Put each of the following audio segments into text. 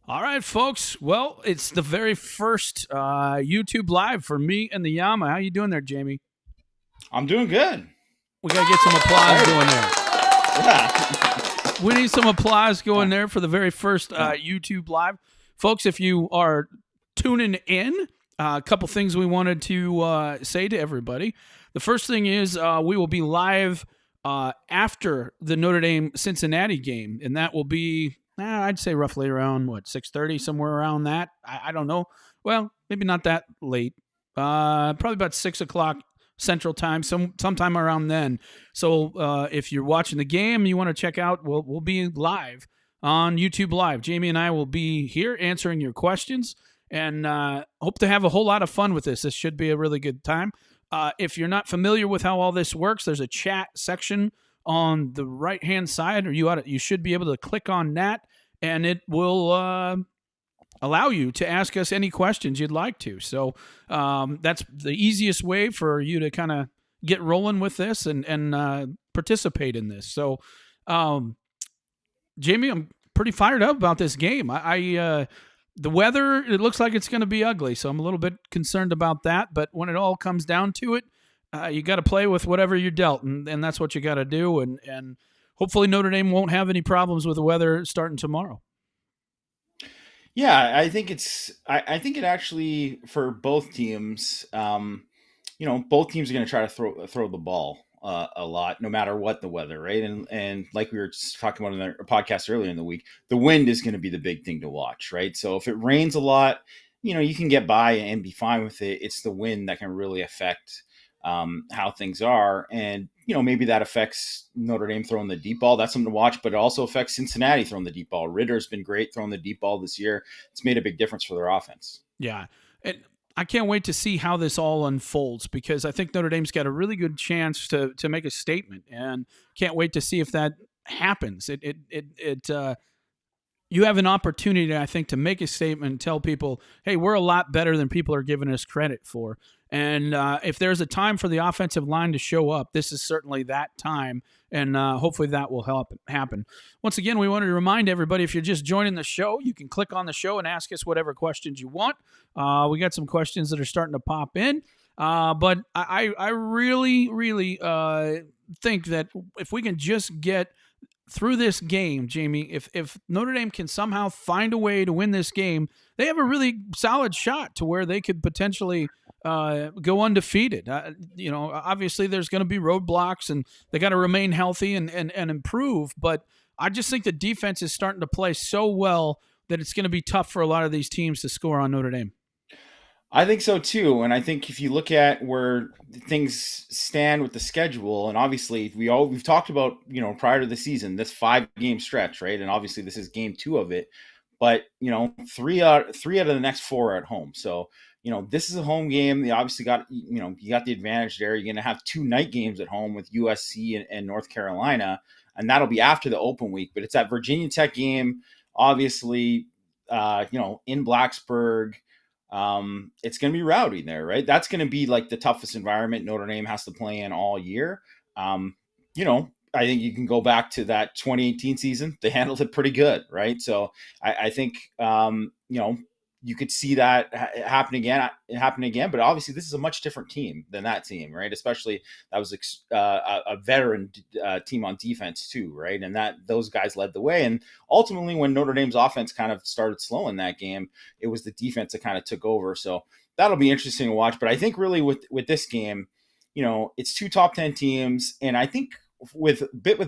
All right, folks. Well, it's the very first YouTube live for me and the Yama. How you doing there, Jamie? I'm doing good. We got to get some applause going Excited. there. Yeah. We need some applause going Yeah. there for the very first Yeah. YouTube live. Folks, if you are tuning in, a couple things we wanted to say to everybody. The first thing is we will be live after the Notre Dame Cincinnati game, and that will be I'd say roughly around 6:30, somewhere around that. I don't know. Well, maybe not that late. Probably about 6 o'clock Central Time, sometime around then. So if you're watching the game, you want to check out, we'll be live on YouTube Live. Jamie and I will be here answering your questions, and hope to have a whole lot of fun with this. This should be a really good time. If you're not familiar with how all this works, there's a chat section on the right hand side, or you should be able to click on that, and it will allow you to ask us any questions you'd like to. So that's the easiest way for you to kind of get rolling with this and participate in this. So, um, Jamie, I'm pretty fired up about this game. The weather, it looks like it's going to be ugly, so I'm a little bit concerned about that. But when it all comes down to it, you got to play with whatever you're dealt, and that's what you got to do. And hopefully Notre Dame won't have any problems with the weather starting tomorrow. Yeah, I think I think it actually for both teams. Both teams are going to try to throw the ball a lot, no matter what the weather, right? And like we were just talking about in the podcast earlier in the week, the wind is going to be the big thing to watch, right? So if it rains a lot, you can get by and be fine with it. It's the wind that can really affect how things are, and maybe that affects Notre Dame throwing the deep ball. That's something to watch, but it also affects Cincinnati throwing the deep ball. Ritter's been great throwing the deep ball this year. It's made a big difference for their offense. Yeah. And I can't wait to see how this all unfolds, because I think Notre Dame's got a really good chance to make a statement, and can't wait to see if that happens. You have an opportunity, I think, to make a statement and tell people, hey, we're a lot better than people are giving us credit for. And if there's a time for the offensive line to show up, this is certainly that time. And hopefully that will help happen. Once again, we wanted to remind everybody, if you're just joining the show, you can click on the show and ask us whatever questions you want. We got some questions that are starting to pop in. But I really, really think that if we can just get through this game, Jamie, if Notre Dame can somehow find a way to win this game, they have a really solid shot to where they could potentially go undefeated. Obviously there's going to be roadblocks, and they got to remain healthy and improve. But I just think the defense is starting to play so well that it's going to be tough for a lot of these teams to score on Notre Dame. I think so too, and I think if you look at where things stand with the schedule, and obviously we've talked about prior to the season this 5 game stretch, right? And obviously this is game 2 of it, but three out of the next 4 are at home. So this is a home game. They obviously got you got the advantage there. You're going to have 2 night games at home with USC and North Carolina, and that'll be after the open week. But it's that Virginia Tech game, obviously, in Blacksburg. It's going to be rowdy there, right? That's going to be like the toughest environment Notre Dame has to play in all year. I think you can go back to that 2018 season. They handled it pretty good, right? So I think, you could see that happen again. But obviously, this is a much different team than that team, right? Especially that was a veteran team on defense too, right? And that those guys led the way. And ultimately, when Notre Dame's offense kind of started slowing that game, it was the defense that kind of took over. So that'll be interesting to watch. But I think really with this game, it's 2 top 10 teams, and I think with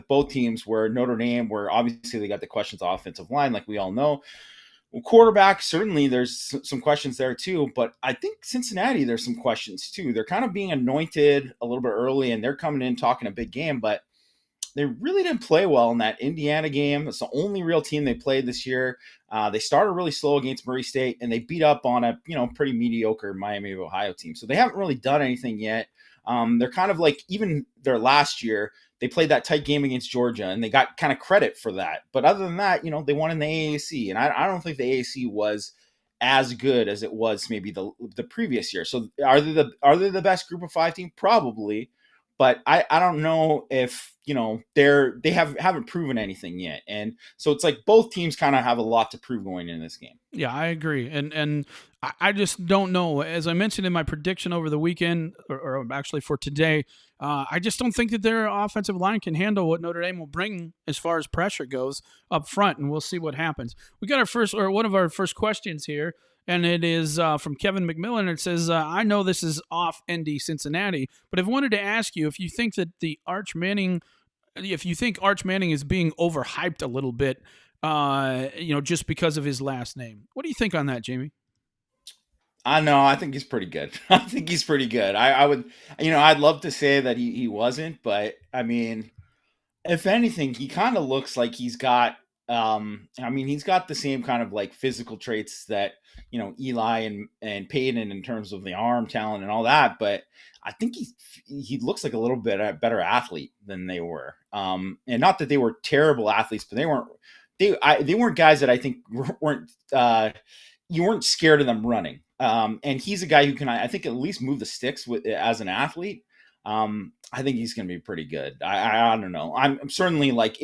both teams, where Notre Dame, where obviously they got the questions offensive line, like we all know. Well, quarterback, certainly there's some questions there too, but I think Cincinnati, there's some questions too. They're kind of being anointed a little bit early, and they're coming in talking a big game, but they really didn't play well in that Indiana game. It's the only real team they played this year. They started really slow against Murray State, and they beat up on a pretty mediocre Miami of Ohio team. So they haven't really done anything yet. They're kind of like, even their last year, they played that tight game against Georgia, and they got kind of credit for that. But other than that, they won in the AAC, and I don't think the AAC was as good as it was maybe the previous year. So are they the best Group of 5 team? Probably, but I don't know if they haven't proven anything yet, and so it's like both teams kind of have a lot to prove going into this game. Yeah, I agree, and I just don't know. As I mentioned in my prediction over the weekend, or actually for today, I just don't think that their offensive line can handle what Notre Dame will bring as far as pressure goes up front, and we'll see what happens. We got one of our first questions here, and it is from Kevin McMillan. It says, "I know this is off Indy Cincinnati, but I wanted to ask you if you think that if you think Arch Manning is being overhyped a little bit." Just because of his last name. What do you think on that, Jamie? I know. I think he's pretty good. I think he's pretty good. I would, I'd love to say that he wasn't, but I mean, if anything, he kind of looks like he's got, he's got the same kind of like physical traits that, Eli and Peyton in terms of the arm talent and all that. But I think he looks like a little bit a better athlete than they were. And not that they were terrible athletes, but they weren't guys that I think weren't you weren't scared of them running. And he's a guy who can, I think, at least move the sticks as an athlete. I think he's going to be pretty good. I don't know. I'm certainly like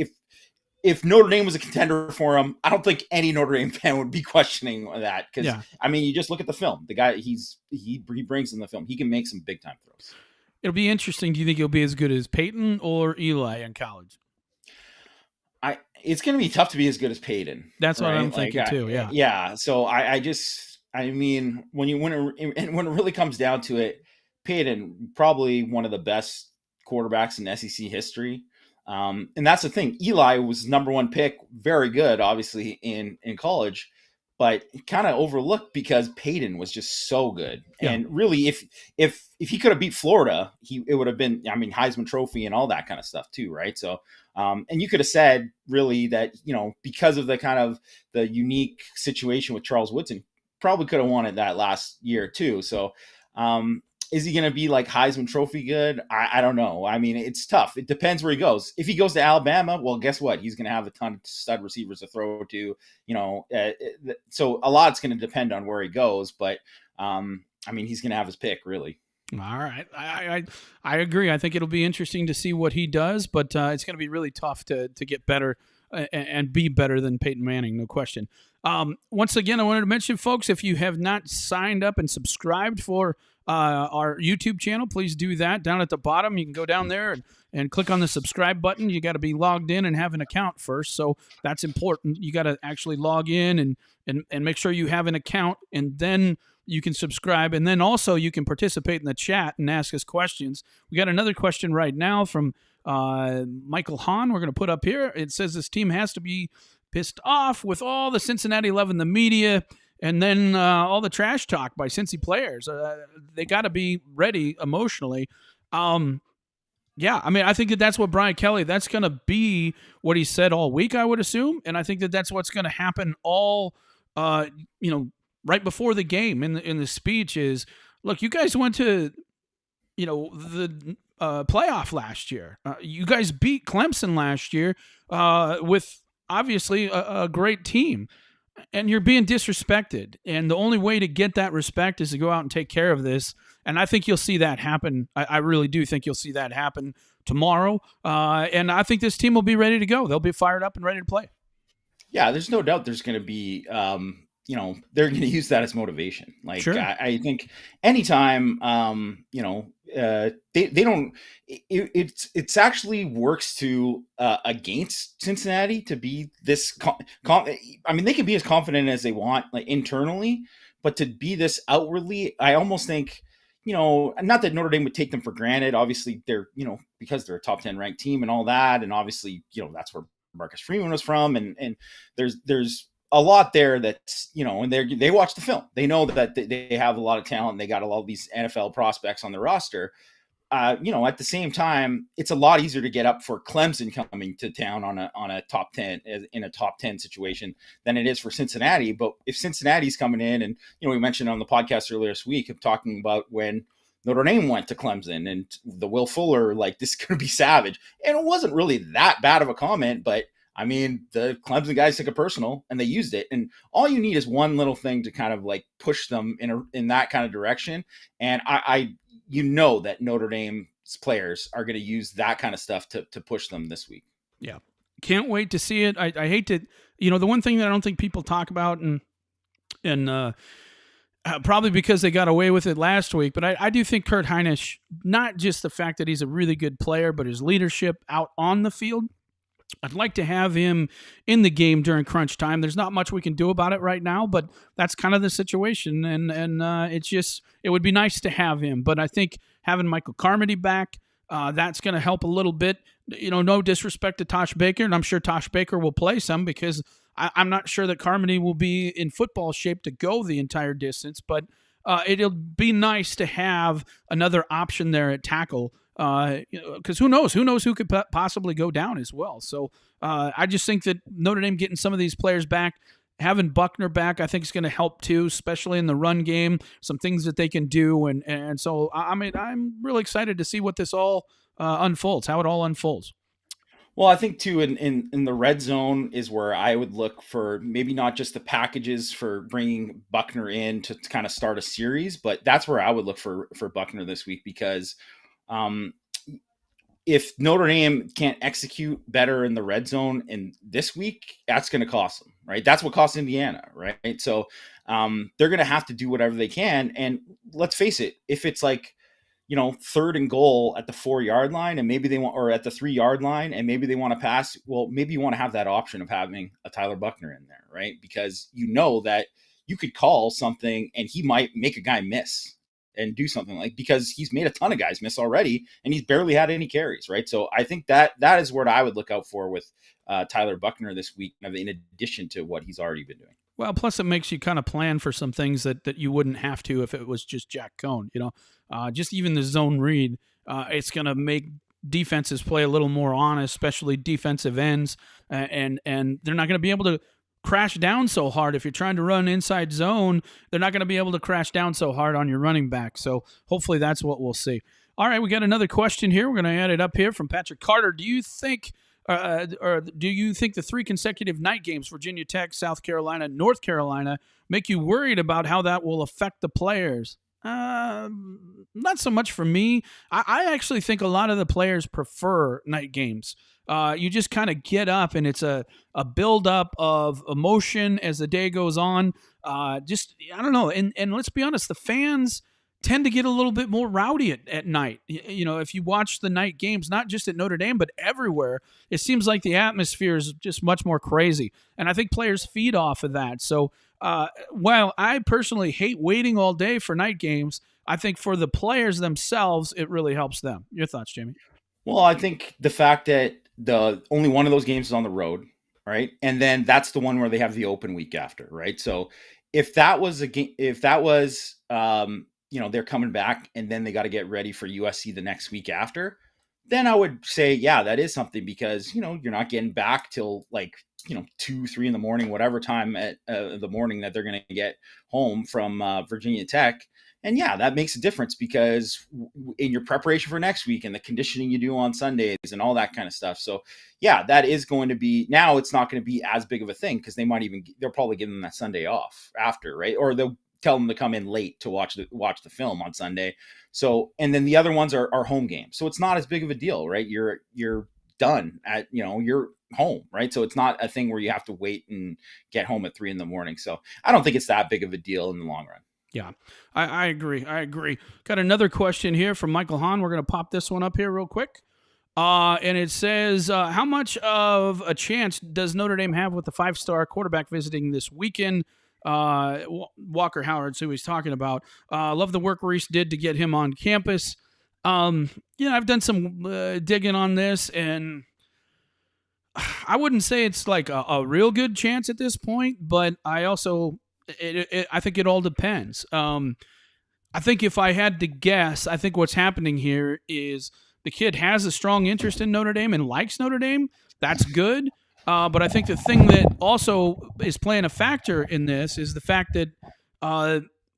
if Notre Dame was a contender for him, I don't think any Notre Dame fan would be questioning that because you just look at the film. The guy he brings in the film. He can make some big time throws. It'll be interesting. Do you think he'll be as good as Peyton or Eli in college? It's going to be tough to be as good as Peyton. That's what I'm thinking too. Yeah. Yeah. So when it really comes down to it, Peyton probably one of the best quarterbacks in SEC history. And that's the thing. Eli was number one pick, very good, obviously in college, but kind of overlooked because Peyton was just so good. Yeah. And really, if he could have beat Florida, it would have been, Heisman Trophy and all that kind of stuff too, right? So, and you could have said really that, because of the kind of the unique situation with Charles Woodson, probably could have won it that last year too. So, is he going to be like Heisman Trophy good? I don't know. It's tough. It depends where he goes. If he goes to Alabama, well, guess what? He's going to have a ton of stud receivers to throw to, so a lot's going to depend on where he goes, but he's going to have his pick really. All right. I agree. I think it'll be interesting to see what he does, but it's going to be really tough to get better and be better than Peyton Manning, no question. Once again, I wanted to mention, folks, if you have not signed up and subscribed for our YouTube channel, please do that. Down at the bottom, you can go down there and click on the subscribe button. You got to be logged in and have an account first, so that's important. You got to actually log in and make sure you have an account, and then you can subscribe, and then also you can participate in the chat and ask us questions. We got another question right now from Michael Hahn. We're going to put up here. It says this team has to be pissed off with all the Cincinnati love in the media, and then all the trash talk by Cincy players. They got to be ready emotionally. I think that's what Brian Kelly, that's going to be what he said all week, I would assume. And I think that's what's going to happen all, right before the game in the speech is, look, you guys went to, the playoff last year. You guys beat Clemson last year with obviously a great team. And you're being disrespected. And the only way to get that respect is to go out and take care of this. And I think you'll see that happen. I really do think you'll see that happen tomorrow. And I think this team will be ready to go. They'll be fired up and ready to play. Yeah, there's no doubt there's going to be, they're going to use that as motivation. Like, sure. I think anytime, they don't, it's actually works to against Cincinnati to be this, they can be as confident as they want, like internally, but to be this outwardly, I almost think, not that Notre Dame would take them for granted. Obviously they're, because they're a top 10 ranked team and all that. And obviously, that's where Marcus Freeman was from. And there's a lot there that's, and they watch the film. They know that they have a lot of talent. They got a lot of these NFL prospects on the roster. At the same time, it's a lot easier to get up for Clemson coming to town on a top 10 in a top 10 situation than it is for Cincinnati. But if Cincinnati's coming in, and we mentioned on the podcast earlier this week of talking about when Notre Dame went to Clemson and the Will Fuller, like, this is going to be savage, and it wasn't really that bad of a comment, but the Clemson guys took it personal and they used it. And all you need is one little thing to kind of like push them in that kind of direction. And you know that Notre Dame's players are going to use that kind of stuff to push them this week. Yeah. Can't wait to see it. I hate to, the one thing that I don't think people talk about, and probably because they got away with it last week, but I do think Kurt Hinish, not just the fact that he's a really good player, but his leadership out on the field. I'd like to have him in the game during crunch time. There's not much we can do about it right now, but that's kind of the situation, and it would be nice to have him. But I think having Michael Carmody back, that's going to help a little bit. No disrespect to Tosh Baker, and I'm sure Tosh Baker will play some because I'm not sure that Carmody will be in football shape to go the entire distance, but it'll be nice to have another option there at tackle. Because who knows who could possibly go down as well. So I just think that Notre Dame getting some of these players back, having Buckner back, I think is going to help too, especially in the run game. Some things that they can do, and so I'm really excited to see what this all unfolds, how it all unfolds. Well, I think too in the red zone is where I would look for maybe not just the packages for bringing Buckner in to kind of start a series, but that's where I would look for Buckner this week because. If Notre Dame can't execute better in the red zone in this week, that's going to cost them, right? That's what cost Indiana, right? So they're going to have to do whatever they can. And let's face it, if it's like, 3rd and goal at the 4-yard line and maybe they want, or at the 3-yard line and maybe they want to pass, well, maybe you want to have that option of having a Tyler Buckner in there, right? Because that you could call something and he might make a guy miss and do something because he's made a ton of guys miss already and he's barely had any carries, right? So I think that is what I would look out for with Tyler Buckner this week, in addition to what he's already been doing. Well, plus it makes you kind of plan for some things that you wouldn't have to if it was just Jack Cohn, just even the zone read, it's going to make defenses play a little more honest, especially defensive ends, and they're not going to be able to crash down so hard. If you're trying to run inside zone, they're not going to be able to crash down so hard on your running back. So hopefully that's what we'll see. All right, we got another question here. We're going to add it up here from Patrick Carter. Do you think the 3 consecutive night games, Virginia Tech, South Carolina, North Carolina, make you worried about how that will affect the players? Not so much for me. I actually think a lot of the players prefer night games. You just kind of get up and it's a buildup of emotion as the day goes on. I don't know. And let's be honest, the fans tend to get a little bit more rowdy at night. If you watch the night games, not just at Notre Dame, but everywhere, it seems like the atmosphere is just much more crazy. And I think players feed off of that. So while I personally hate waiting all day for night games, I think for the players themselves, it really helps them. Your thoughts, Jamie? Well, I think the fact that the only one of those games is on the road, right? And then that's the one where they have the open week after, right? So if that was they're coming back and then they got to get ready for USC the next week after, then I would say, yeah, that is something because, you're not getting back till 2-3 in the morning, whatever time at the morning that they're going to get home from Virginia Tech. And yeah, that makes a difference because in your preparation for next week and the conditioning you do on Sundays and all that kind of stuff. So yeah, that is going to be, now it's not going to be as big of a thing because they'll probably give them that Sunday off after, right? Or they'll tell them to come in late to watch the film on Sunday. So, and then the other ones are home games. So it's not as big of a deal, right? You're done at, you're home, right? So it's not a thing where you have to wait and get home at 3 a.m. So I don't think it's that big of a deal in the long run. Yeah, I agree. Got another question here from Michael Hahn. We're going to pop this one up here real quick. And it says, how much of a chance does Notre Dame have with the 5-star quarterback visiting this weekend? Walker Howard's who he's talking about. Love the work Reese did to get him on campus. I've done some digging on this, and I wouldn't say it's like a real good chance at this point, but I also... I think it all depends. I think if I had to guess, I think what's happening here is the kid has a strong interest in Notre Dame and likes Notre Dame. That's good. But I think the thing that also is playing a factor in this is the fact that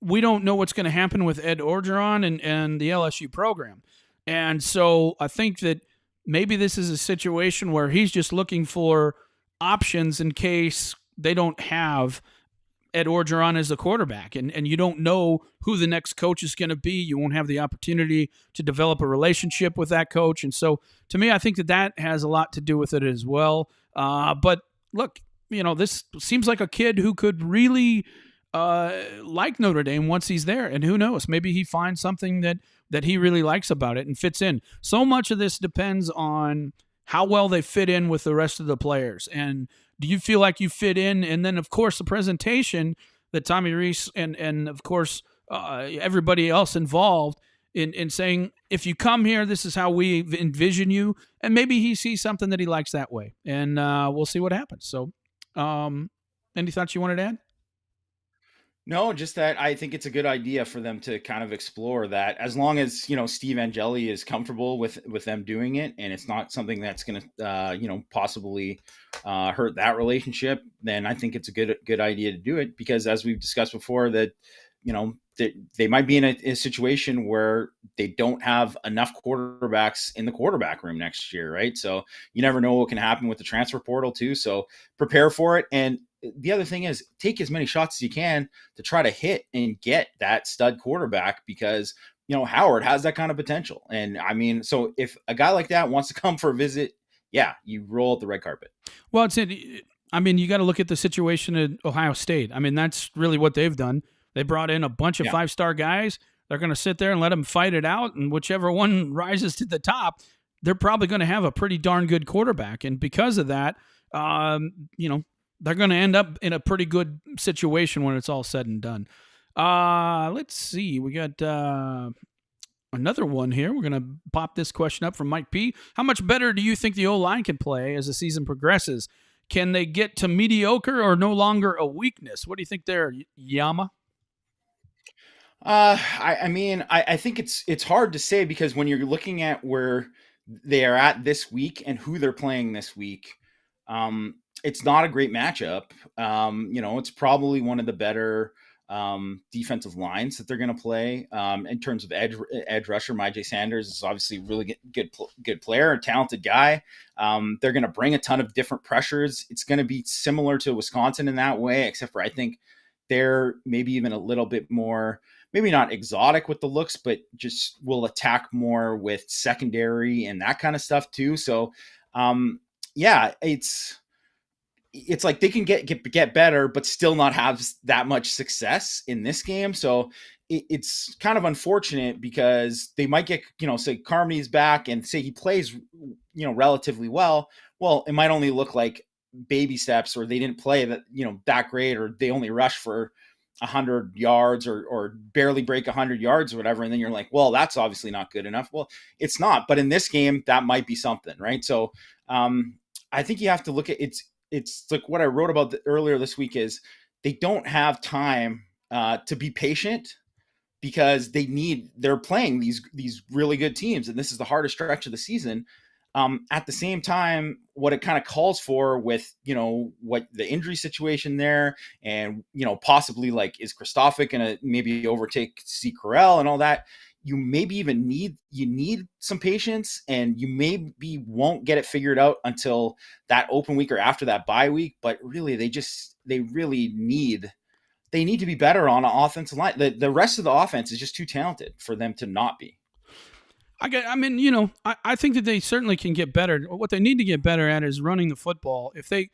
we don't know what's going to happen with Ed Orgeron and the LSU program. And so I think that maybe this is a situation where he's just looking for options in case they don't have Ed Orgeron as the quarterback, and you don't know who the next coach is going to be. You won't have the opportunity to develop a relationship with that coach. And so, to me, I think that has a lot to do with it as well. But look, this seems like a kid who could really like Notre Dame once he's there. And who knows, maybe he finds something that he really likes about it and fits in. So much of this depends on how well they fit in with the rest of the players. And do you feel like you fit in? And then, of course, the presentation that Tommy Rees and of course, everybody else involved in saying, if you come here, this is how we envision you. And maybe he sees something that he likes that way. And we'll see what happens. So any thoughts you wanted to add? No, just that I think it's a good idea for them to kind of explore that, as long as Steve Angeli is comfortable with them doing it, and it's not something that's going to possibly hurt that relationship. Then I think it's a good idea to do it, because as we've discussed before, that they might be in a situation where they don't have enough quarterbacks in the quarterback room next year, right? So you never know what can happen with the transfer portal too. So prepare for it. And the other thing is, take as many shots as you can to try to hit and get that stud quarterback, because Howard has that kind of potential. And I mean, so if a guy like that wants to come for a visit, yeah, you roll out the red carpet. Well, you got to look at the situation at Ohio State. I mean, that's really what they've done. They brought in a bunch of 5-star guys. They're going to sit there and let them fight it out, and whichever one rises to the top, they're probably going to have a pretty darn good quarterback. And because of that, they're going to end up in a pretty good situation when it's all said and done. Let's see. We got another one here. We're going to pop this question up from Mike P. How much better do you think the O-line can play as the season progresses? Can they get to mediocre or no longer a weakness? What do you think there, Yama? I think it's hard to say, because when you're looking at where they are at this week and who they're playing this week, it's not a great matchup. It's probably one of the better defensive lines that they're going to play. In terms of edge rusher, Myjai Sanders is obviously a really good player, a talented guy. They're going to bring a ton of different pressures. It's going to be similar to Wisconsin in that way, except for I think they're maybe even a little bit more, maybe not exotic with the looks, but just will attack more with secondary and that kind of stuff too. So, it's like they can get better, but still not have that much success in this game. So it's kind of unfortunate, because they might get, say Carmony's back and say he plays, relatively well. Well, it might only look like baby steps, or they didn't play that great, or they only rush for 100 yards or barely break 100 yards or whatever. And then you're like, well, that's obviously not good enough. Well, it's not, but in this game, that might be something, right? So I think you have to look at it's like what I wrote about earlier this week is they don't have time to be patient, because they're playing these really good teams, and this is the hardest stretch of the season. At the same time, what it kind of calls for with, what the injury situation there, and, possibly like, is Kristofic going to maybe overtake C. Corral and all that? You maybe even need some patience, and you maybe won't get it figured out until that open week or after that bye week. But really, they need to be better on an offensive line. The rest of the offense is just too talented for them to not be. I think that they certainly can get better. What they need to get better at is running the football. If they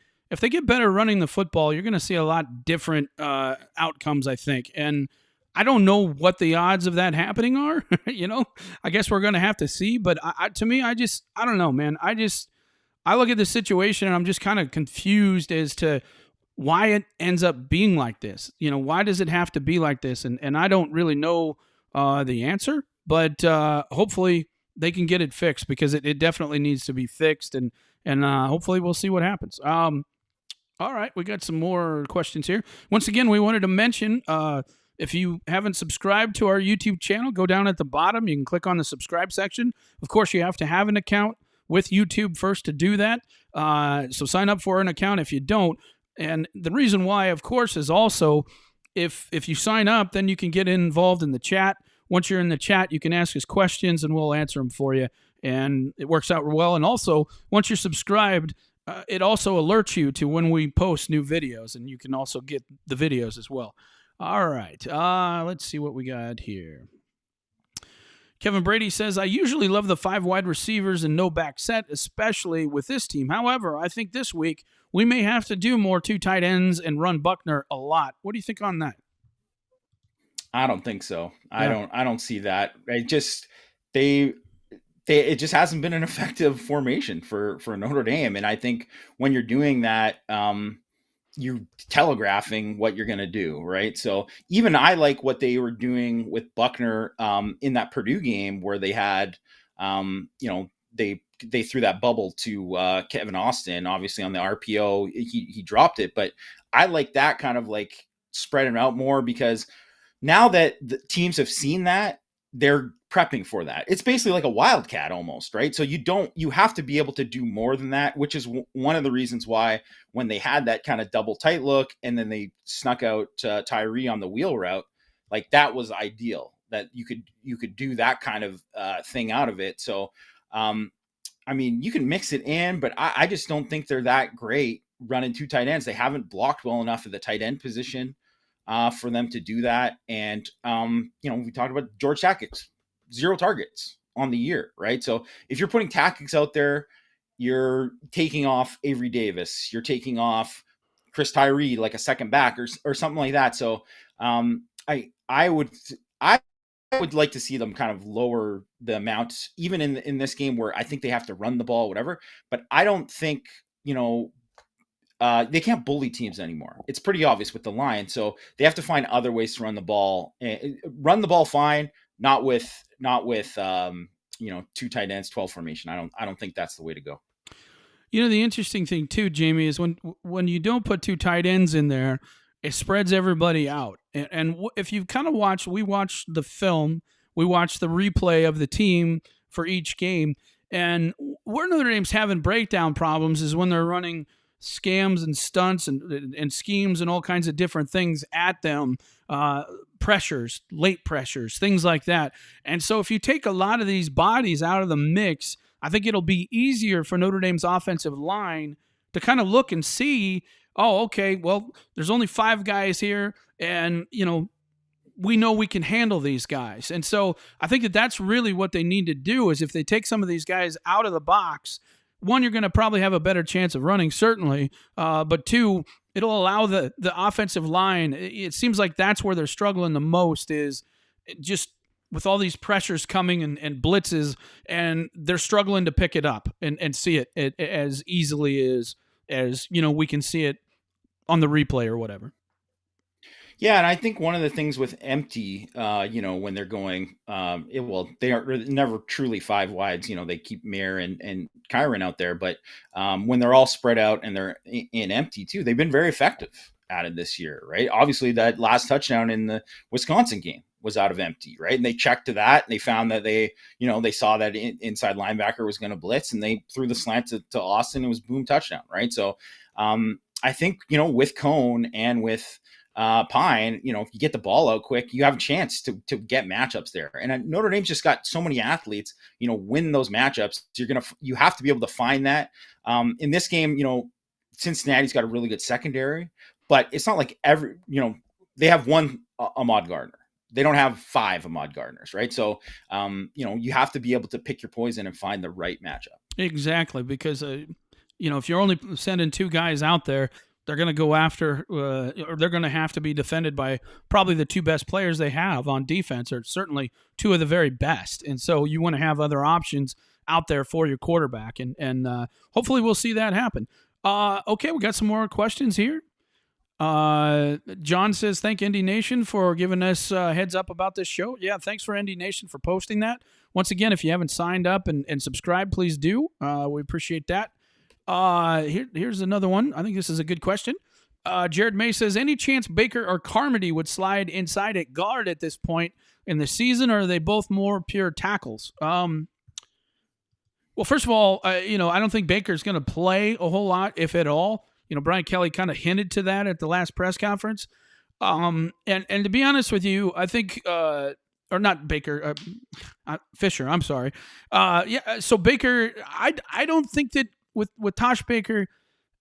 get better running the football, you're going to see a lot different outcomes, I think. And I don't know what the odds of that happening are. I guess we're going to have to see. But to me, I don't know, man. I look at the situation and I'm just kind of confused as to why it ends up being like this. Why does it have to be like this? And I don't really know the answer. But hopefully they can get it fixed, because it definitely needs to be fixed, and hopefully we'll see what happens. All right, we got some more questions here. Once again, we wanted to mention, if you haven't subscribed to our YouTube channel, go down at the bottom. You can click on the subscribe section. Of course, you have to have an account with YouTube first to do that. So sign up for an account if you don't. And the reason why, of course, is also if you sign up, then you can get involved in the chat. Once you're in the chat, you can ask us questions and we'll answer them for you. And it works out well. And also, once you're subscribed, it also alerts you to when we post new videos, and you can also get the videos as well. All right, let's see what we got here. Kevin Brady says, I usually love the 5 wide receivers and no back set, especially with this team. However, I think this week we may have to do more 2 tight ends and run Buckner a lot. What do you think on that? I don't think so. Yeah. I don't see that. It just hasn't been an effective formation for Notre Dame. And I think when you're doing that, you're telegraphing what you're going to do, right? So even I like what they were doing with Buckner in that Purdue game where they had, they threw that bubble to Kevin Austin, obviously on the RPO, he dropped it, but I like that kind of like spreading out more because now that the teams have seen that, they're prepping for that. It's basically like a wildcat almost, right? So you have to be able to do more than that, which is one of the reasons why when they had that kind of double tight look and then they snuck out Tyree on the wheel route, like that was ideal that you could do that kind of thing out of it. So, I mean, you can mix it in, but I just don't think they're that great running 2 tight ends. They haven't blocked well enough at the tight end position for them to do that. And, we talked about George Tactics, 0 targets on the year, right? So if you're putting Tactics out there, you're taking off Avery Davis, you're taking off Chris Tyree, like a second back or something like that. So I would like to see them kind of lower the amount, even in this game where I think they have to run the ball, whatever. But I don't think, they can't bully teams anymore. It's pretty obvious with the line. So they have to find other ways to run the ball. Run the ball fine, not with 2 tight ends, 12 formation. I don't think that's the way to go. The interesting thing too, Jamie, is when you don't put 2 tight ends in there, it spreads everybody out. And if you kind of we watch the film, we watch the replay of the team for each game, and where Notre Dame's having breakdown problems is when they're running scams and stunts and schemes and all kinds of different things at them, pressures, late pressures, things like that. And so if you take a lot of these bodies out of the mix, I think it'll be easier for Notre Dame's offensive line to kind of look and see, oh, okay, well, there's only 5 guys here, and, we know we can handle these guys. And so I think that's really what they need to do is if they take some of these guys out of the box, 1, you're going to probably have a better chance of running, certainly. But 2, it'll allow the offensive line. It seems like that's where they're struggling the most is just with all these pressures coming and blitzes, and they're struggling to pick it up and see it as easily as we can see it on the replay or whatever. Yeah, and I think one of the things with empty, when they're going, they are never truly 5 wides. They keep Mayer and Kyron out there, but when they're all spread out and they're in empty too, they've been very effective at it this year, right? Obviously, that last touchdown in the Wisconsin game was out of empty, right? And they checked to that, and they found that they saw that inside linebacker was going to blitz, and they threw the slant to Austin. It was boom touchdown, right? So I think with Cone and with Pine, if you get the ball out quick, you have a chance to get matchups there. And Notre Dame's just got so many athletes, win those matchups. You have to be able to find that. In this game, Cincinnati's got a really good secondary, but it's not like they have 1 Ahmad Gardner. They don't have 5 Ahmad Gardners, right? So, you have to be able to pick your poison and find the right matchup. Exactly, because if you're only sending 2 guys out there, they're going to go after, or they're going to have to be defended by probably the 2 best players they have on defense, or certainly 2 of the very best. And so you want to have other options out there for your quarterback, and hopefully we'll see that happen. Okay, we got some more questions here. John says, thank Indy Nation for giving us a heads up about this show. Yeah, thanks for Indy Nation for posting that. Once again, if you haven't signed up and subscribed, please do. We appreciate that. Here's another one. I think this is a good question. Jared May says, any chance Baker or Carmody would slide inside at guard at this point in the season, or are they both more pure tackles? Well, first of all, I don't think Baker's going to play a whole lot, if at all. Brian Kelly kind of hinted to that at the last press conference. And to be honest with you, I think, or not Baker, Fisher, I'm sorry. So Baker, I don't think that with Tosh Baker,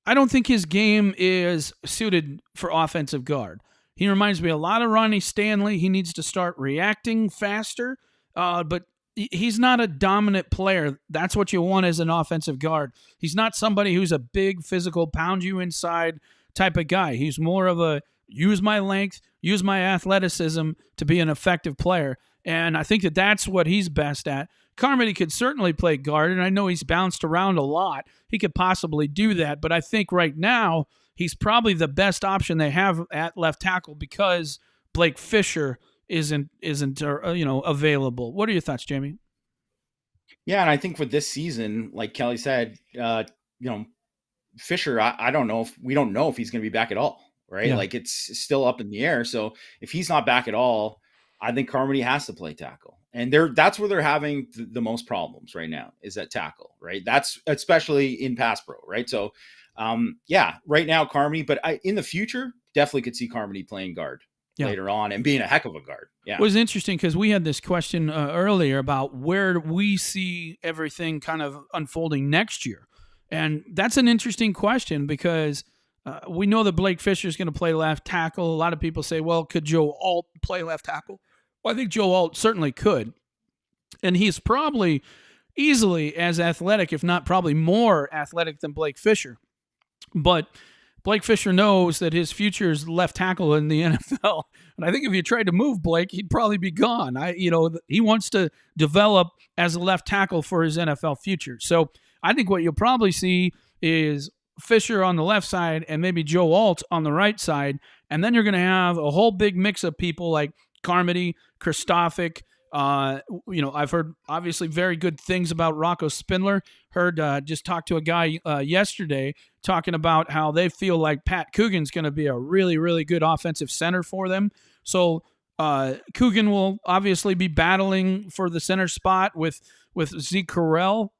I don't think his game is suited for offensive guard. He reminds me a lot of Ronnie Stanley. He needs to start reacting faster, but he's not a dominant player. That's what you want as an offensive guard. He's not somebody who's a big physical, pound you inside type of guy. He's more of a use my length, use my athleticism to be an effective player. And I think that that's what he's best at. Carmody could certainly play guard, and I know he's bounced around a lot. He could possibly do that, but I think right now he's probably the best option they have at left tackle because Blake Fisher isn't available. What are your thoughts, Jamie? Yeah, and I think with this season, like Kelly said, Fisher, I don't know if we don't know if he's going to be back at all, right? Yeah. Like it's still up in the air. So if he's not back at all, I think Carmody has to play tackle. And that's where they're having the most problems right now is at tackle, right? That's especially in pass pro, right? So, right now Carmody, but in the future, definitely could see Carmody playing guard later on and being a heck of a guard. Yeah. It was interesting because we had this question earlier about where we see everything kind of unfolding next year. And that's an interesting question because we know that Blake Fisher is going to play left tackle. A lot of people say, well, could Joe Alt play left tackle? Well, I think Joe Alt certainly could. And he's probably easily as athletic, if not probably more athletic than Blake Fisher. But Blake Fisher knows that his future is left tackle in the NFL. And I think if you tried to move Blake, he'd probably be gone. He wants to develop as a left tackle for his NFL future. So I think what you'll probably see is Fisher on the left side and maybe Joe Alt on the right side. And then you're going to have a whole big mix of people like Carmody, Kristofic. I've heard obviously very good things about Rocco Spindler. Just talked to a guy yesterday talking about how they feel like Pat Coogan's going to be a really, really good offensive center for them. So Coogan will obviously be battling for the center spot with Zeke Correll.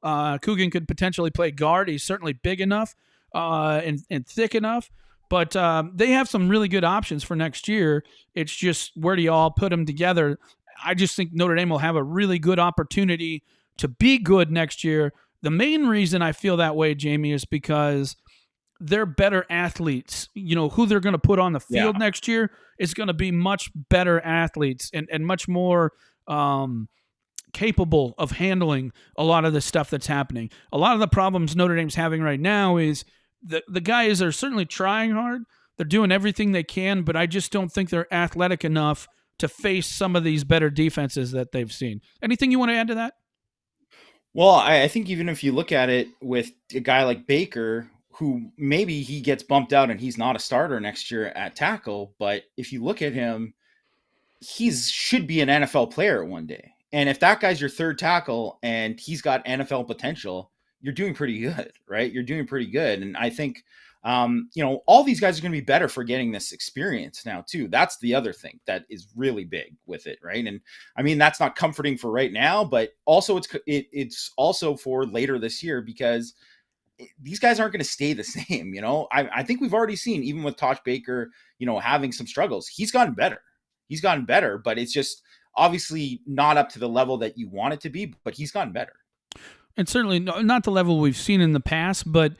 Coogan could potentially play guard. He's certainly big enough and thick enough. But they have some really good options for next year. It's just where do you all put them together? I just think Notre Dame will have a really good opportunity to be good next year. The main reason I feel that way, Jamie, is because they're better athletes. Who they're going to put on the field next year is going to be much better athletes and much more capable of handling a lot of the stuff that's happening. A lot of the problems Notre Dame's having right now is the guys are certainly trying hard. They're doing everything they can, but I just don't think they're athletic enough to face some of these better defenses that they've seen. Anything you want to add to that? Well, I think even if you look at it with a guy like Baker, who maybe he gets bumped out and he's not a starter next year at tackle, but if you look at him, should be an NFL player one day. And if that guy's your third tackle and he's got NFL potential, you're doing pretty good, right? You're doing pretty good. And I think, all these guys are going to be better for getting this experience now too. That's the other thing that is really big with it, right? And I mean, that's not comforting for right now, but also it's also for later this year because these guys aren't going to stay the same. I think we've already seen, even with Tosh Baker, having some struggles, he's gotten better, but it's just obviously not up to the level that you want it to be, but he's gotten better. And certainly not the level we've seen in the past, but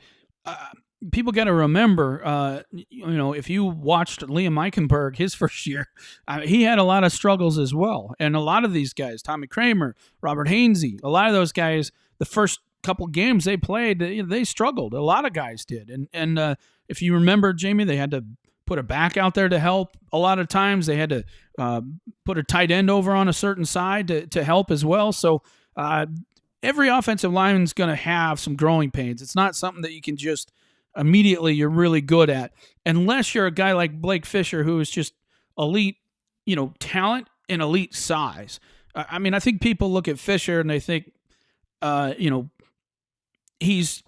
people got to remember, if you watched Liam Eichenberg his first year, he had a lot of struggles as well. And a lot of these guys, Tommy Kramer, Robert Hainsey, a lot of those guys, the first couple games they played, they struggled. A lot of guys did. And if you remember, Jamie, they had to put a back out there to help. A lot of times they had to put a tight end over on a certain side to help as well. So every offensive lineman is going to have some growing pains. It's not something that you can just immediately you're really good at, unless you're a guy like Blake Fisher, who is just elite, talent and elite size. I mean, I think people look at Fisher and they think, he's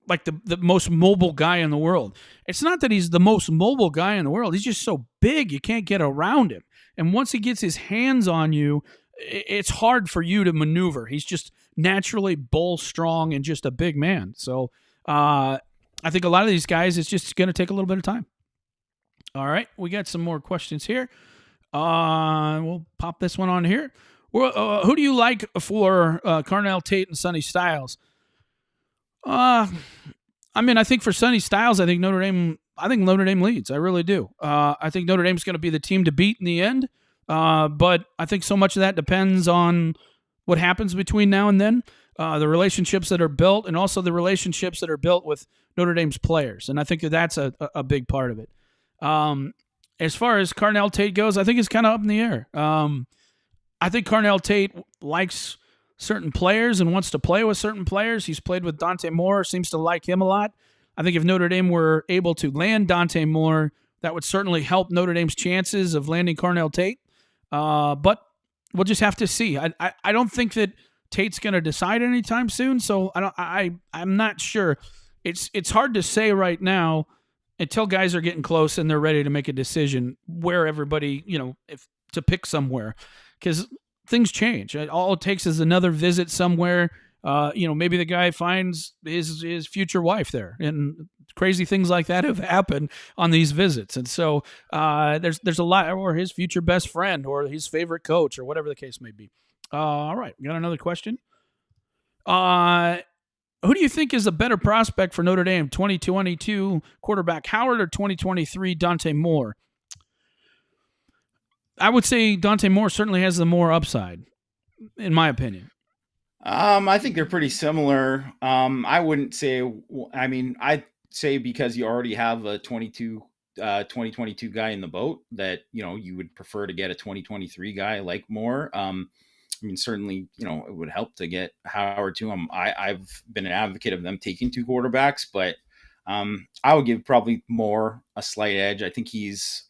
like the most mobile guy in the world. It's not that he's the most mobile guy in the world. He's just so big, you can't get around him. And once he gets his hands on you, it's hard for you to maneuver. He's just naturally bull strong and just a big man. So, I think a lot of these guys, it's just going to take a little bit of time. All right, we got some more questions here. We'll pop this one on here. Who do you like for Carnell Tate and Sonny Styles? Uh, I mean, I think for Sonny Styles, I think Notre Dame leads. I really do. I think Notre Dame's going to be the team to beat in the end. But I think so much of that depends on what happens between now and then, the relationships that are built, and also the relationships that are built with Notre Dame's players. And I think that that's a big part of it. Um, as far as Carnell Tate goes, I think it's kind of up in the air. I think Carnell Tate likes certain players and wants to play with certain players. He's played with Dante Moore, seems to like him a lot. I think if Notre Dame were able to land Dante Moore, that would certainly help Notre Dame's chances of landing Carnell Tate. But we'll just have to see. I don't think that Tate's going to decide anytime soon, so I'm not sure. It's hard to say right now until guys are getting close and they're ready to make a decision where everybody, if to pick somewhere, because things change. All it takes is another visit somewhere. Maybe the guy finds his future wife there, and crazy things like that have happened on these visits. And so there's a lot, or his future best friend, or his favorite coach, or whatever the case may be. All right, got another question. Who do you think is a better prospect for Notre Dame, 2022 quarterback Howard or 2023 Dante Moore? I would say Dante Moore certainly has the more upside, in my opinion. I think they're pretty similar. I wouldn't say, I mean, I'd say because you already have a 2022 guy in the boat that, you would prefer to get a 2023 guy like Moore. I mean, certainly, it would help to get Howard to him. I've been an advocate of them taking two quarterbacks, but I would give probably Moore a slight edge. I think he's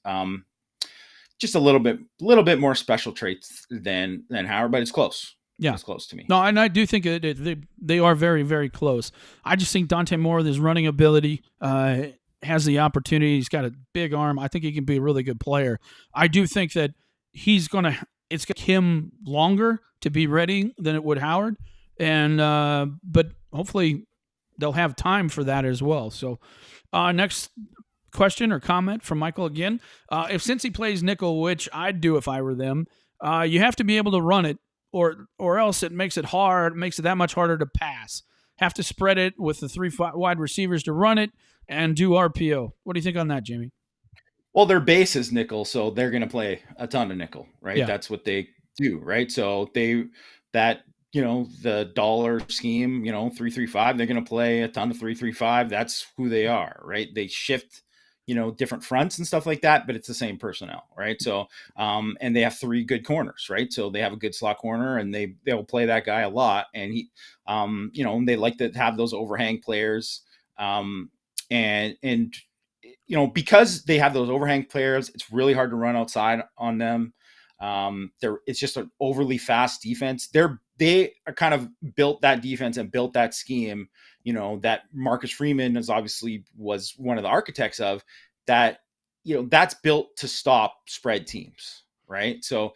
just a little bit more special traits than Howard, but it's close. Yeah. It's close to me. No, and I do think they are very, very close. I just think Dante Moore, with his running ability, has the opportunity. He's got a big arm. I think he can be a really good player. I do think that it's going to take him longer to be ready than it would Howard. And but hopefully they'll have time for that as well. So next question or comment from Michael again. If Cincy plays nickel, which I'd do if I were them, you have to be able to run it, or else it makes it that much harder to pass. Have to spread it with the three wide receivers to run it and do RPO. What do you think on that, Jamie? Well, their base is nickel, so they're going to play a ton of nickel, right? Yeah. That's what they do, right? So the dollar scheme, 3-3-5, they're going to play a ton of 3-3-5. That's who they are, right? They shift different fronts and stuff like that, but it's the same personnel, right? So, and they have three good corners, right? So they have a good slot corner, and they'll play that guy a lot. And he, they like to have those overhang players, and because they have those overhang players, it's really hard to run outside on them. It's just an overly fast defense. They are kind of built that defense and built that scheme, that Marcus Freeman was one of the architects of that, that's built to stop spread teams. Right. So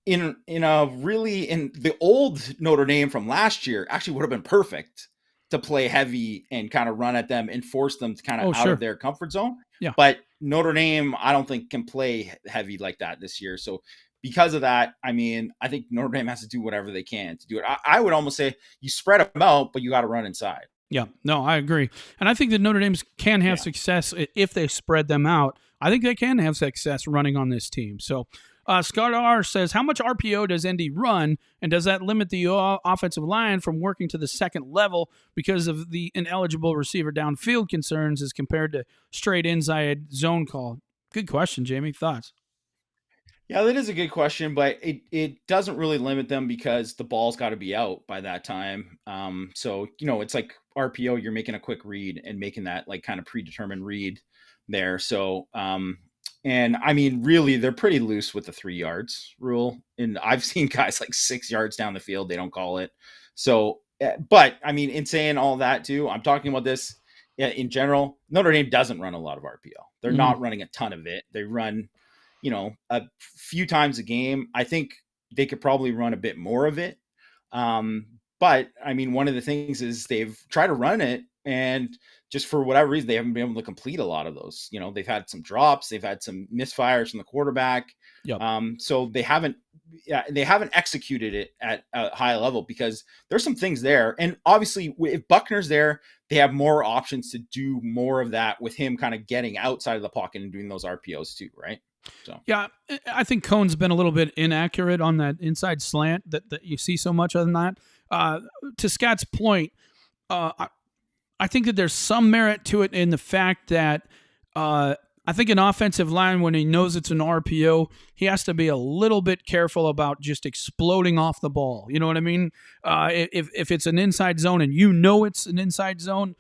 in the old Notre Dame from last year actually would have been perfect to play heavy and kind of run at them and force them to kind of out of their comfort zone. Yeah. But Notre Dame, I don't think, can play heavy like that this year. So because of that, I mean, I think Notre Dame has to do whatever they can to do it. I would almost say you spread them out, but you got to run inside. Yeah, no, I agree. And I think that Notre Dame can have success if they spread them out. I think they can have success running on this team. So Scott R says, how much RPO does Indy run, and does that limit the offensive line from working to the second level because of the ineligible receiver downfield concerns as compared to straight inside zone call? Good question, Jamie. Thoughts? Yeah, that is a good question, but it doesn't really limit them because the ball's got to be out by that time. So, it's like RPO, you're making a quick read and making that like kind of predetermined read there. So, and I mean, really, they're pretty loose with the 3 yards rule. And I've seen guys like 6 yards down the field, they don't call it. So, but I mean, in saying all that too, I'm talking about this in general. Notre Dame doesn't run a lot of RPO. They're not running a ton of it. They run, a few times a game. I think they could probably run a bit more of it. But I mean, one of the things is they've tried to run it, and just for whatever reason, they haven't been able to complete a lot of those. They've had some drops, they've had some misfires from the quarterback. Yep. So they haven't yeah, they haven't executed it at a high level because there's some things there. And obviously, if Buckner's there, they have more options to do more of that with him kind of getting outside of the pocket and doing those RPOs too, right? So Yeah, I think Cohn's been a little bit inaccurate on that inside slant that you see so much of that. To Scott's point, I think that there's some merit to it in the fact that I think an offensive line, when he knows it's an RPO, he has to be a little bit careful about just exploding off the ball. You know what I mean? If it's an inside zone and you know it's an inside zone,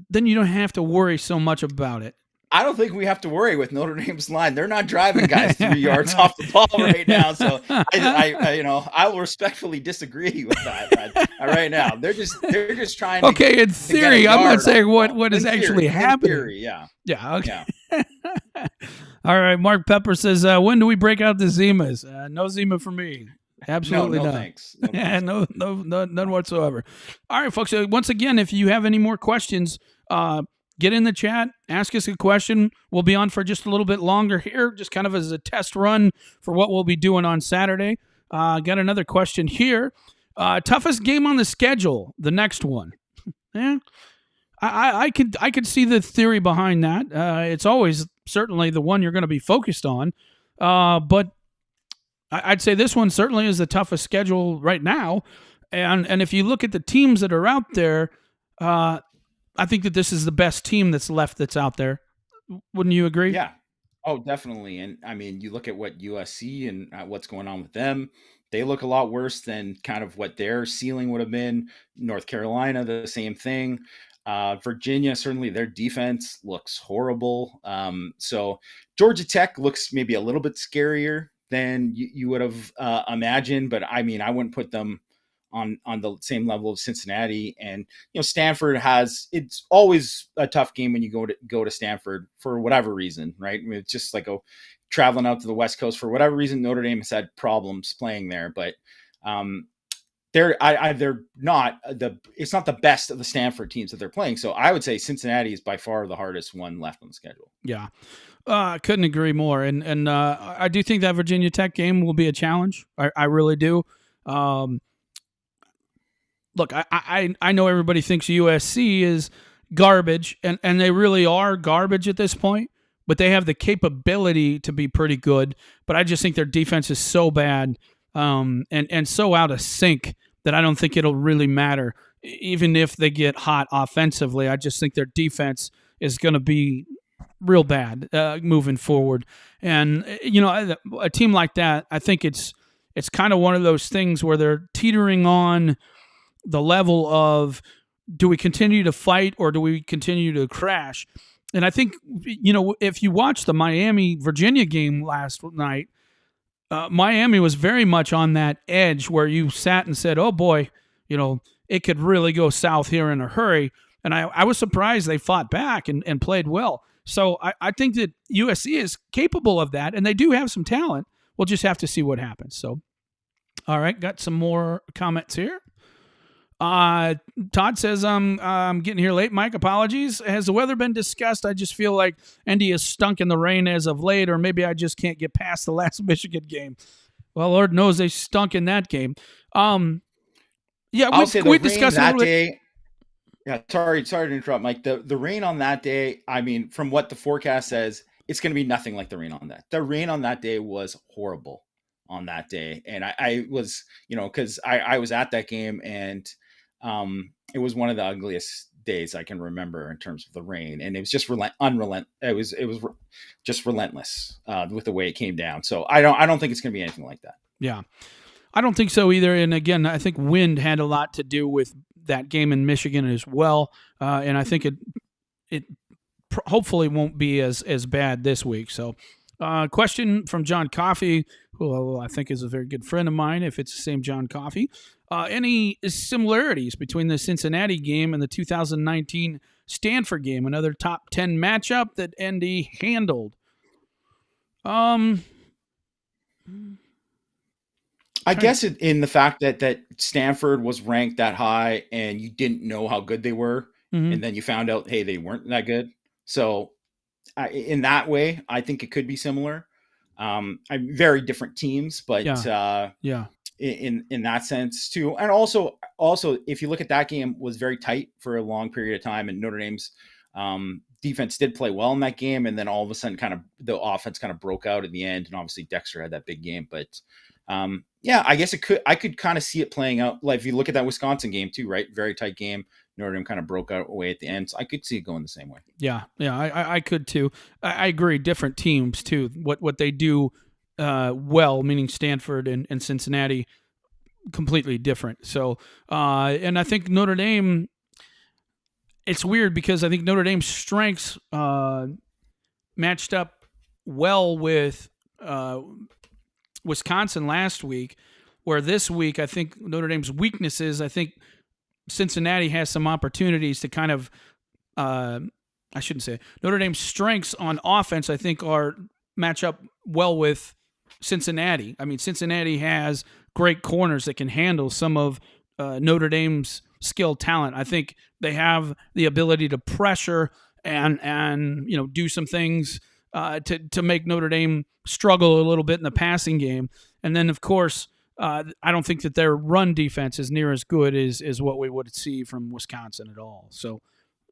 then you don't have to worry so much about it. I don't think we have to worry with Notre Dame's line. They're not driving guys 3 yards off the ball right now. So I will respectfully disagree with that right now. They're just trying. Okay, in theory, I'm not saying what is actually happening. In theory, yeah. Yeah. Okay. Yeah. All right. Mark Pepper says, when do we break out the Zimas? No Zima for me. Absolutely no not. Thanks. Yeah, no, none whatsoever. All right, folks. Once again, if you have any more questions, get in the chat, ask us a question. We'll be on for just a little bit longer here, just kind of as a test run for what we'll be doing on Saturday. Got another question here. Toughest game on the schedule, the next one. Yeah, I could see the theory behind that. It's always certainly the one you're going to be focused on, but I'd say this one certainly is the toughest schedule right now. And if you look at the teams that are out there, I think that this is the best team that's left that's out there. Wouldn't you agree? Yeah. Oh, definitely. And I mean, you look at what USC and what's going on with them. They look a lot worse than kind of what their ceiling would have been. North Carolina, the same thing. Virginia, certainly their defense looks horrible. So Georgia Tech looks maybe a little bit scarier than you would have imagined. But I mean, I wouldn't put them on the same level of Cincinnati. And Stanford it's always a tough game when you go to Stanford for whatever reason, right? I mean, it's just like traveling out to the West Coast for whatever reason. Notre Dame has had problems playing there, but they're not it's not the best of the Stanford teams that they're playing. So I would say Cincinnati is by far the hardest one left on the schedule. Yeah. I couldn't agree more. And I do think that Virginia Tech game will be a challenge. I really do. Look, I know everybody thinks USC is garbage, and they really are garbage at this point, but they have the capability to be pretty good. But I just think their defense is so bad and so out of sync that I don't think it'll really matter. Even if they get hot offensively, I just think their defense is going to be real bad moving forward. And, a team like that, I think it's kind of one of those things where they're teetering on the level of, do we continue to fight or do we continue to crash? And I think, if you watch the Miami-Virginia game last night, Miami was very much on that edge where you sat and said, oh boy, it could really go south here in a hurry. And I was surprised they fought back and played well. So I think that USC is capable of that, and they do have some talent. We'll just have to see what happens. So, all right, got some more comments here. Todd says, I'm getting here late. Mike, apologies. Has the weather been discussed? I just feel like Indy has stunk in the rain as of late, or maybe I just can't get past the last Michigan game. Well, Lord knows they stunk in that game. Yeah, I'll say we discussed that day. Yeah, sorry to interrupt, Mike. The rain on that day, I mean, from what the forecast says, it's going to be nothing like the rain on that. The rain on that day was horrible on that day. And I was, because I was at that game, and it was one of the ugliest days I can remember in terms of the rain. And it was just It was just relentless with the way it came down. So I don't think it's going to be anything like that. Yeah, I don't think so either. And again, I think wind had a lot to do with that game in Michigan as well. And I think it hopefully won't be as bad this week. So question from John Coffey, who I think is a very good friend of mine, if it's the same John Coffey. Any similarities between the Cincinnati game and the 2019 Stanford game, another top 10 matchup that Indy handled? I guess in the fact that Stanford was ranked that high and you didn't know how good they were, and then you found out, hey, they weren't that good. So in that way, I think it could be similar. Very different teams, but Yeah. Yeah. in that sense too. And also if you look at that game, was very tight for a long period of time, and Notre Dame's defense did play well in that game, and then all of a sudden kind of the offense kind of broke out in the end, and obviously Dexter had that big game. But yeah, I guess I could kind of see it playing out. Like if you look at that Wisconsin game too, right? Very tight game. Notre Dame kind of broke out away at the end. So I could see it going the same way. Yeah. Yeah. I could too. I agree. Different teams too. What they do well, meaning Stanford and Cincinnati, completely different. So, and I think Notre Dame, it's weird because I think Notre Dame's strengths matched up well with Wisconsin last week, where this week I think Notre Dame's weaknesses, I think Cincinnati has some opportunities to kind of, I shouldn't say, Notre Dame's strengths on offense, I think, are match up well with Cincinnati. I mean, Cincinnati has great corners that can handle some of Notre Dame's skilled talent. I think they have the ability to pressure and do some things to make Notre Dame struggle a little bit in the passing game. And then, of course, I don't think that their run defense is near as good as what we would see from Wisconsin at all. So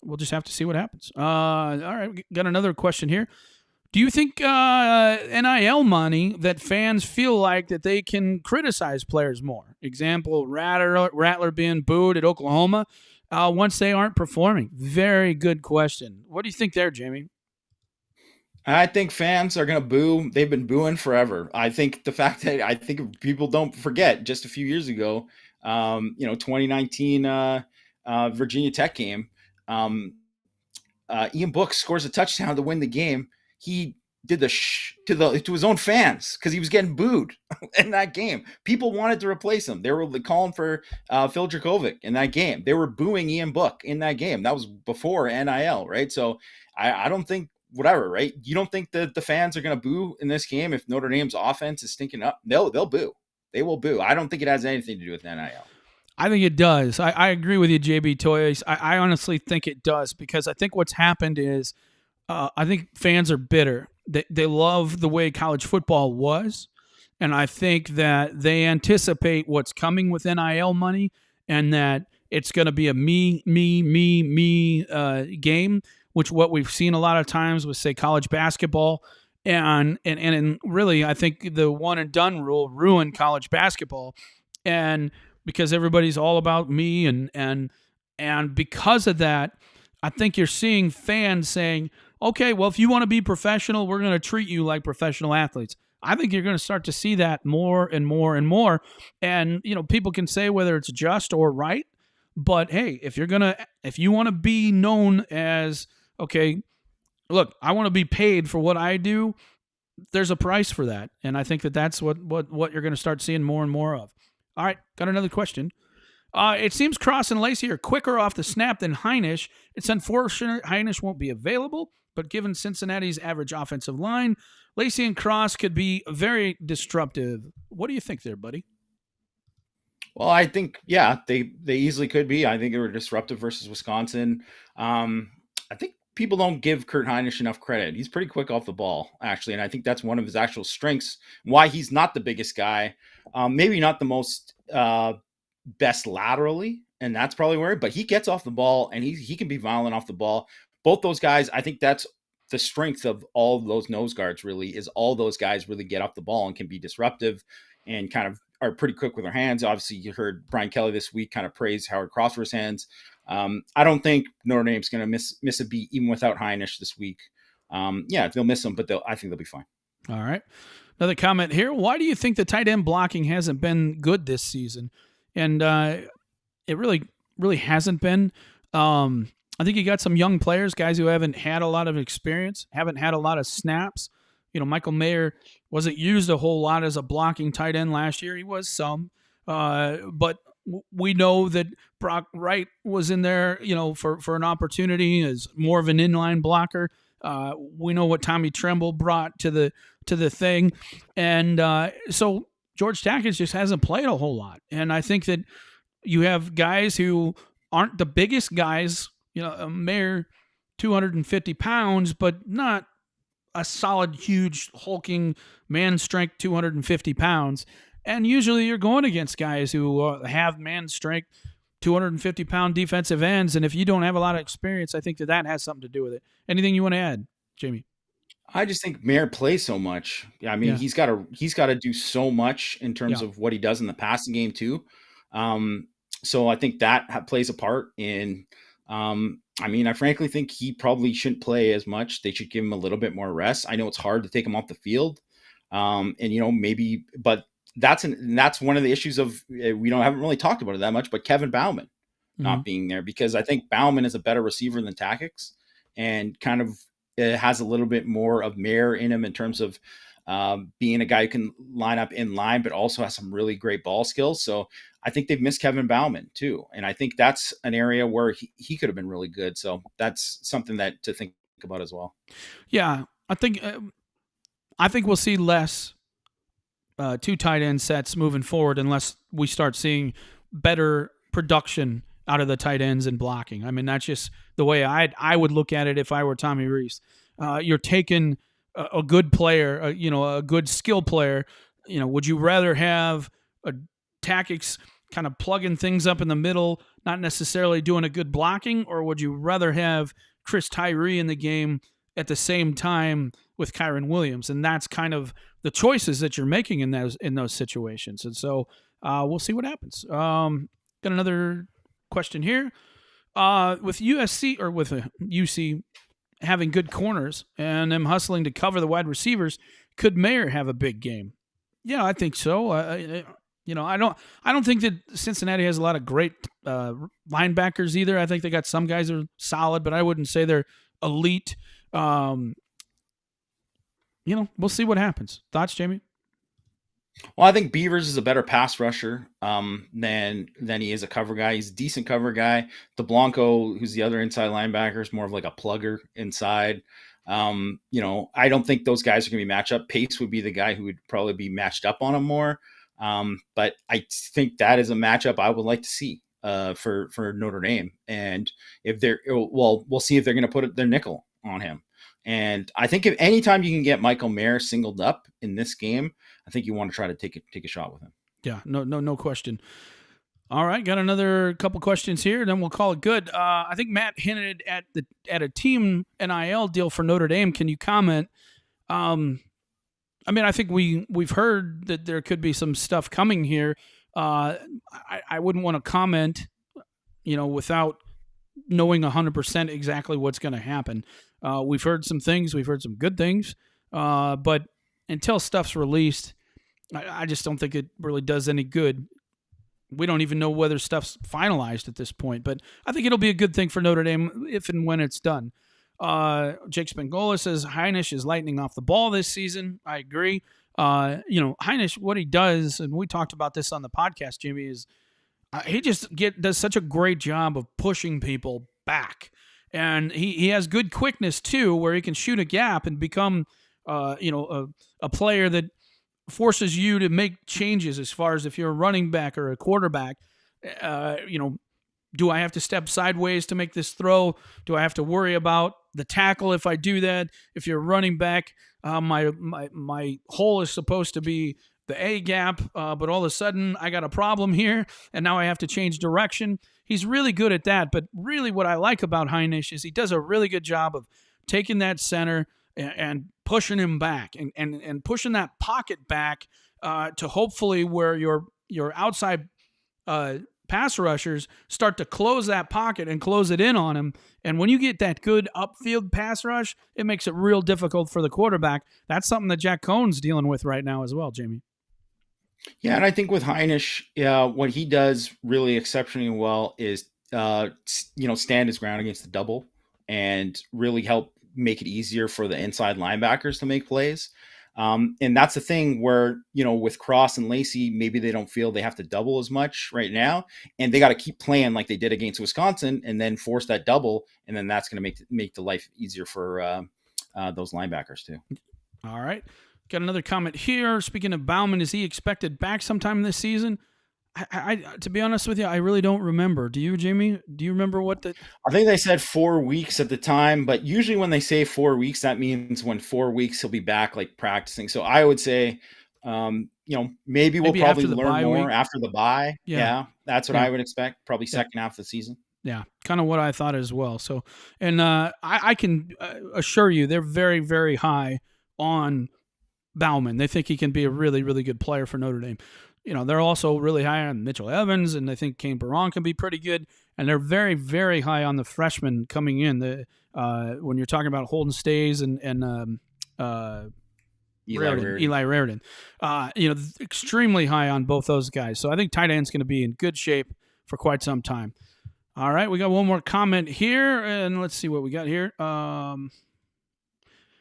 we'll just have to see what happens. All right, got another question here. Do you think NIL money that fans feel like that they can criticize players more? Example, Rattler being booed at Oklahoma once they aren't performing. Very good question. What do you think there, Jamie? I think fans are going to boo. They've been booing forever. I think the fact that I think people don't forget just a few years ago, 2019 Virginia Tech game, Ian Book scores a touchdown to win the game. He did the to his own fans because he was getting booed in that game. People wanted to replace him. They were calling for Phil Dracovic in that game. They were booing Ian Book in that game. That was before NIL, right? So I don't think whatever, right? You don't think that the fans are going to boo in this game if Notre Dame's offense is stinking up? They'll boo. They will boo. I don't think it has anything to do with NIL. I think it does. I agree with you, JB Toyes. I honestly think it does because I think what's happened is I think fans are bitter. They love the way college football was, and I think that they anticipate what's coming with NIL money and that it's going to be a me game, which what we've seen a lot of times with, say, college basketball. And really, I think the one and done rule ruined college basketball. And because everybody's all about me and because of that, I think you're seeing fans saying, okay, well, if you want to be professional, we're going to treat you like professional athletes. I think you're going to start to see that more and more and more. And, people can say whether it's just or right, but hey, if you want to be known as, okay, look, I want to be paid for what I do, there's a price for that. And I think that that's what you're going to start seeing more and more of. All right, got another question. It seems Cross and Lacey are quicker off the snap than Heinisch. It's unfortunate Heinisch won't be available, but given Cincinnati's average offensive line, Lacey and Cross could be very disruptive. What do you think there, buddy? Well, I think, yeah, they easily could be. I think they were disruptive versus Wisconsin. I think people don't give Kurt Heinisch enough credit. He's pretty quick off the ball, actually, and I think that's one of his actual strengths, why he's not the biggest guy. Maybe not the most best laterally, and that's probably where, but he gets off the ball, and he can be violent off the ball. Both those guys, I think that's the strength of all of those nose guards, really, is all those guys really get off the ball and can be disruptive and kind of are pretty quick with their hands. Obviously, you heard Brian Kelly this week kind of praise Howard Cross for his hands. I don't think Notre Dame's going to miss a beat even without Heinisch this week. Yeah, they'll miss him, but I think they'll be fine. All right. Another comment here. Why do you think the tight end blocking hasn't been good this season? And it really, really hasn't been. I think you got some young players, guys who haven't had a lot of experience, haven't had a lot of snaps. Michael Mayer wasn't used a whole lot as a blocking tight end last year. He was some. But we know that Brock Wright was in there, for an opportunity as more of an inline blocker. We know what Tommy Tremble brought to the thing. And so George Tackett just hasn't played a whole lot. And I think that you have guys who aren't the biggest guys, a mere 250 pounds, but not a solid, huge, hulking man strength, 250 pounds. And usually you're going against guys who have man strength, 250-pound defensive ends. And if you don't have a lot of experience, I think that has something to do with it. Anything you want to add, Jamie? I just think Mayer plays so much. Yeah, I mean, Yeah. he's got to do so much in terms Yeah. of what he does in the passing game too. So I think that plays a part in. I mean, I frankly think he probably shouldn't play as much. They should give him a little bit more rest. I know it's hard to take him off the field, and maybe, but that's one of the issues of we haven't really talked about it that much. But Kevin Bauman Mm-hmm. not being there, because I think Bauman is a better receiver than Takix, and kind of has a little bit more of Mayer in him in terms of being a guy who can line up in line, but also has some really great ball skills. So I think they've missed Kevin Bauman too. And I think that's an area where he could have been really good. So that's something that to think about as well. Yeah. I think we'll see less two tight end sets moving forward unless we start seeing better production out of the tight ends and blocking. I mean, that's just the way I would look at it if I were Tommy Reese. You're taking a good player, a good skill player. Would you rather have a tactics kind of plugging things up in the middle, not necessarily doing a good blocking, or would you rather have Chris Tyree in the game at the same time with Kyron Williams? And that's kind of the choices that you're making in those situations. And so we'll see what happens. Got another question here. With USC or with UC having good corners and them hustling to cover the wide receivers, could Mayer have a big game? Yeah, I think so. I don't think that Cincinnati has a lot of great linebackers either. I think they got some guys that are solid, but I wouldn't say they're elite. We'll see what happens. Thoughts, Jamie? Well, I think Beavers is a better pass rusher than he is a cover guy. He's a decent cover guy. DeBlanco, who's the other inside linebacker, is more of like a plugger inside. I don't think those guys are going to be matched up. Pace would be the guy who would probably be matched up on him more. But I think that is a matchup I would like to see for Notre Dame. And we'll see if they're going to put their nickel on him. And I think if anytime you can get Michael Mayer singled up in this game, I think you want to try to take a shot with him. Yeah, no question. All right, got another couple questions here, then we'll call it good. I think Matt hinted at a team NIL deal for Notre Dame. Can you comment? I think we've heard that there could be some stuff coming here. I wouldn't want to comment, without knowing 100% exactly what's going to happen. We've heard some things. We've heard some good things. But until stuff's released, I just don't think it really does any good. We don't even know whether stuff's finalized at this point. But I think it'll be a good thing for Notre Dame if and when it's done. Jake Spangola says Heinisch is lightning off the ball this season. I agree. Heinisch, what he does, and we talked about this on the podcast, Jimmy, is he just does such a great job of pushing people back. And he has good quickness, too, where he can shoot a gap and become, a player that forces you to make changes as far as if you're a running back or a quarterback. Do I have to step sideways to make this throw? Do I have to worry about the tackle if I do that? If you're a running back, my hole is supposed to be the A gap, but all of a sudden I got a problem here, and now I have to change direction. He's really good at that, but really what I like about Heinisch is he does a really good job of taking that center and pushing him back and pushing that pocket back to hopefully where your outside pass rushers start to close that pocket and close it in on him. And when you get that good upfield pass rush, it makes it real difficult for the quarterback. That's something that Jack Cohn's dealing with right now as well, Jamie. Yeah, and I think with Heinisch, what he does really exceptionally well is, stand his ground against the double and really help make it easier for the inside linebackers to make plays. And that's the thing where, with Cross and Lacey, maybe they don't feel they have to double as much right now. And they got to keep playing like they did against Wisconsin and then force that double. And then that's going to make the life easier for those linebackers too. All right. Got another comment here. Speaking of Bauman, is he expected back sometime this season? I to be honest with you, I really don't remember. Do you, Jamie? Do you remember what the? I think they said 4 weeks at the time, but usually when they say 4 weeks, that means when 4 weeks he'll be back like practicing. So I would say, maybe we'll Maybe after probably the learn bye more week? after the bye. Yeah, Yeah, that's what yeah, I would expect. Probably yeah, second half of the season. yeah. Kind of what I thought as well. So, and I can assure you, they're very, very high on Bauman. They think he can be a really, really good player for Notre Dame. They're also really high on Mitchell Evans, and they think Kane Barron can be pretty good. And they're very, very high on the freshmen coming in. When you're talking about Holden Stays and Eli Raridan, extremely high on both those guys. So I think tight end's going to be in good shape for quite some time. All right, we got one more comment here, and let's see what we got here.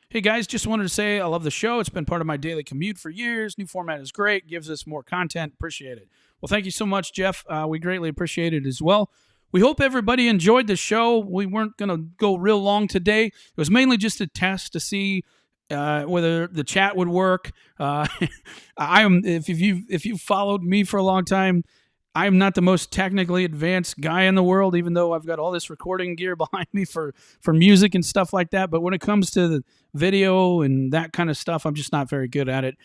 Hey guys, just wanted to say I love the show. It's been part of my daily commute for years. New format is great. Gives us more content. Appreciate it. Well, thank you so much, Jeff. We greatly appreciate it as well. We hope everybody enjoyed the show. We weren't going to go real long today. It was mainly just a test to see whether the chat would work. If you followed me for a long time, I'm not the most technically advanced guy in the world, even though I've got all this recording gear behind me for music and stuff like that. But when it comes to the video and that kind of stuff, I'm just not very good at it.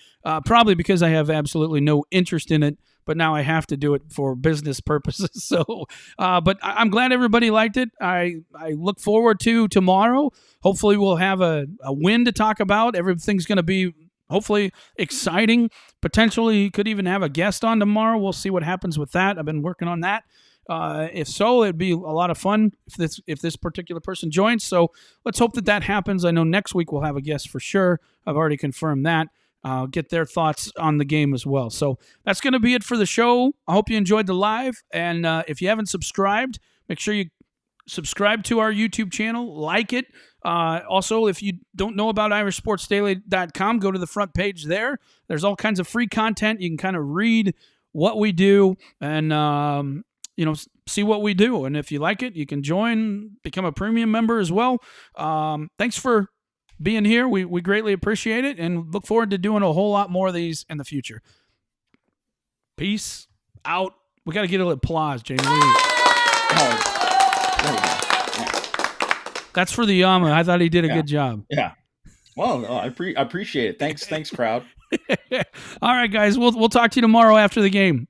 Probably because I have absolutely no interest in it, but now I have to do it for business purposes. So, but I'm glad everybody liked it. I look forward to tomorrow. Hopefully we'll have a win to talk about. Everything's going to be hopefully exciting. Potentially could even have a guest on tomorrow. We'll see what happens with that. I've been working on that. If so, it'd be a lot of fun if this particular person joins. So let's hope that happens. I know next week we'll have a guest for sure. I've already confirmed that. I'll get their thoughts on the game as well. So that's going to be it for the show. I hope you enjoyed the live. And if you haven't subscribed, make sure you subscribe to our YouTube channel, like it. Also, if you don't know about irishsportsdaily.com, go to the front page there. There's all kinds of free content. You can kind of read what we do and, see what we do. And if you like it, you can join, become a premium member as well. Thanks for being here. We greatly appreciate it and look forward to doing a whole lot more of these in the future. Peace out. We got to get a little applause, Jamie. That's for the Yama. I thought he did a good job. Yeah. Well, I appreciate it. Thanks, crowd. All right, guys. We'll talk to you tomorrow after the game.